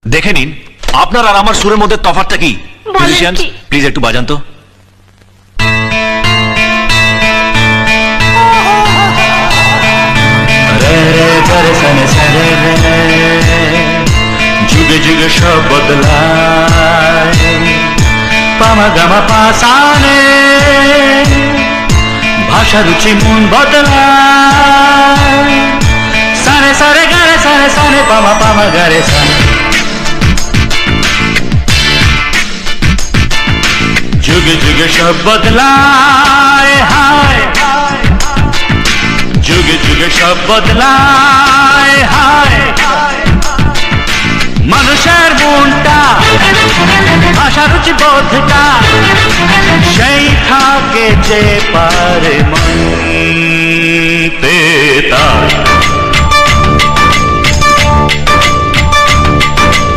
দেখে নিন আপনার আর আমার সুরের মধ্যে তফাৎটা কি। মিউজিশিয়ানস প্লিজ একটু বাজান তো। যুগে যুগে সব বদলায় পামা গামা পাসানে ভাষা রুচি মন বদলায় সারে সারে গারে সারে সারে পামা পামা গারে সারে যুগে যুগে সব বদলায় হায় যুগে যুগে সব বদলায় হায় মানুষের মনটা ভাষা রুচি বোধটা সেই থাকে যে পারে মানতে তার